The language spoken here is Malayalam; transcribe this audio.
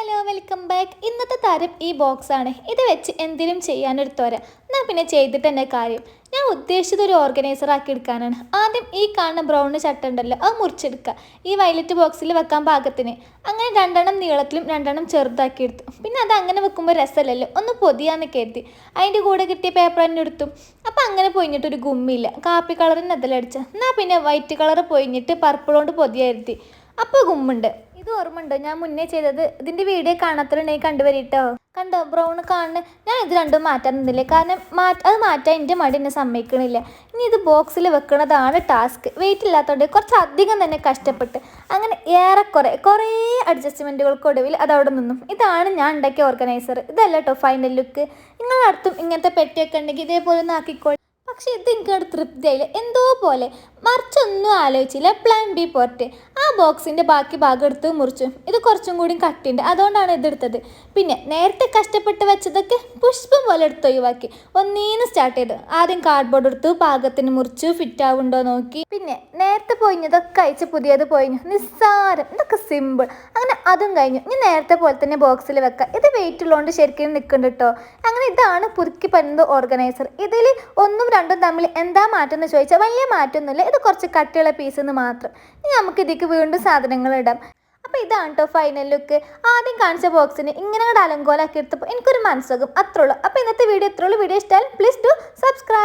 Hello welcome back. ഇന്നത്തെ താരം ഈ ബോക്സാണ്. ഇത് വെച്ച് എന്തിനും ചെയ്യാനെടുത്തോരാ. എന്നാൽ പിന്നെ ചെയ്തിട്ട് തന്നെ കാര്യം. ഞാൻ ഉദ്ദേശിച്ചത് ഒരു ഓർഗനൈസർ ആക്കി എടുക്കാനാണ്. ആദ്യം ഈ കാണുന്ന ബ്രൗൺ ചട്ട ഉണ്ടല്ലോ, അത് മുറിച്ചെടുക്കുക. ഈ വയലറ്റ് ബോക്സിൽ വെക്കാൻ പാകത്തിന്. അങ്ങനെ രണ്ടെണ്ണം നീളത്തിലും രണ്ടെണ്ണം ചെറുതാക്കി എടുത്തു. പിന്നെ അത് അങ്ങനെ വെക്കുമ്പോൾ രസമല്ലല്ലോ, ഒന്ന് പൊതിയാന്ന് കരുതി അതിൻ്റെ കൂടെ കിട്ടിയ പേപ്പർ തന്നെ എടുത്തു. അപ്പം അങ്ങനെ പൊയിഞ്ഞിട്ടൊരു ഗുമ്മില്ല. കാപ്പി കളറിന് അതിലടിച്ച എന്നാൽ പിന്നെ വൈറ്റ് കളർ പൊയിഞ്ഞിട്ട് പർപ്പിൾ കൊണ്ട് പൊതിയായിരുത്തി. അപ്പോൾ ഗുമ്മുണ്ട്. ഇത് ഓർമ്മയുണ്ടോ ഞാൻ മുന്നേ ചെയ്തത്? ഇതിൻ്റെ വീഡിയോ കാണാത്തതുണ്ടെങ്കിൽ കണ്ടുവരിട്ടോ. കണ്ടോ ബ്രൗൺ കാണുന്നു. ഞാൻ ഇത് രണ്ടും മാറ്റാൻ നിന്നില്ലേ, കാരണം അത് മാറ്റാൻ എൻ്റെ മടി എന്നെ സമ്മതിക്കണില്ല. ഇനി ഇത് ബോക്സിൽ വെക്കുന്നതാണ് ടാസ്ക്. വെയിറ്റ് ഇല്ലാത്തതുകൊണ്ട് കുറച്ച് അധികം തന്നെ കഷ്ടപ്പെട്ട് അങ്ങനെ കുറേ അഡ്ജസ്റ്റ്മെൻറ്റുകൾക്കൊടുവിൽ അതവിടെ നിന്നും. ഇതാണ് ഞാൻ ഉണ്ടാക്കിയ ഓർഗനൈസർ. ഇതല്ല കേട്ടോ ഫൈനൽ ലുക്ക്. നിങ്ങളുടെ അടുത്തും ഇങ്ങനത്തെ പെട്ടിയൊക്കെ ഉണ്ടെങ്കിൽ ഇതേപോലെ ഒന്ന് ആക്കിക്കോളൂ. പക്ഷെ ഇത് എനിക്കവിടെ തൃപ്തിയായില്ല, എന്തോ പോലെ. മറിച്ചൊന്നും ആലോചിച്ചില്ല. Plan B port. ആ ബോക്സിൻ്റെ ബാക്കി ഭാഗം എടുത്ത് മുറിച്ചു. ഇത് കുറച്ചും കൂടി കട്ടിയുണ്ട്, അതുകൊണ്ടാണ് ഇതെടുത്തത്. പിന്നെ നേരത്തെ കഷ്ടപ്പെട്ട് വെച്ചതൊക്കെ പുഷ്പം പോലെ എടുത്ത് ഒഴിവാക്കി ഒന്നീന്ന് സ്റ്റാർട്ട് ചെയ്തു. ആദ്യം കാർഡ്ബോർഡ് എടുത്തു, പാകത്തിന് മുറിച്ചു, ഫിറ്റ് ആവുണ്ടോ നോക്കി. പിന്നെ നേരത്തെ പൊയിഞ്ഞതൊക്കെ അയച്ച് പുതിയത് പൊയിഞ്ഞു. നിസ്സാരം, ഇതൊക്കെ സിമ്പിൾ. അങ്ങനെ അതും കഴിഞ്ഞു. ഇനി നേരത്തെ പോലെ തന്നെ ബോക്സിൽ വെക്കാം. ഇത് വെയിറ്റ് ഉള്ളതുകൊണ്ട് ശരിക്കും നിൽക്കുന്നുണ്ട് കേട്ടോ. അങ്ങനെ ഇതാണ് പുതുക്കി പറ്റുന്നത് ഓർഗനൈസർ. ഇതിൽ ഒന്നും രണ്ടും തമ്മിൽ എന്താ മാറ്റം എന്ന് ചോദിച്ചാൽ വലിയ മാറ്റമൊന്നുമില്ല. ഇത് കുറച്ച് കട്ടിയുള്ള പീസെന്ന് മാത്രം. ഇനി നമുക്ക് ഇതിലേക്ക് വീണ്ടും സാധനങ്ങൾ ഇടാം. അപ്പോൾ ഇതാണ് കേട്ടോ ഫൈനൽ ലുക്ക്. ആദ്യം കാണിച്ച ബോക്സിന് ഇങ്ങനെ കൂടെ അലങ്കോലാക്കി എടുത്തപ്പോൾ എനിക്കൊരു മനസ്സുഖം, അത്രേ ഉള്ളൂ. അപ്പോൾ ഇന്നത്തെ വീഡിയോ ഇത്രേ ഉള്ളൂ. വീഡിയോ ഇഷ്ടമായാലും പ്ലീസ് ഡു സബ്സ്ക്രൈബ്.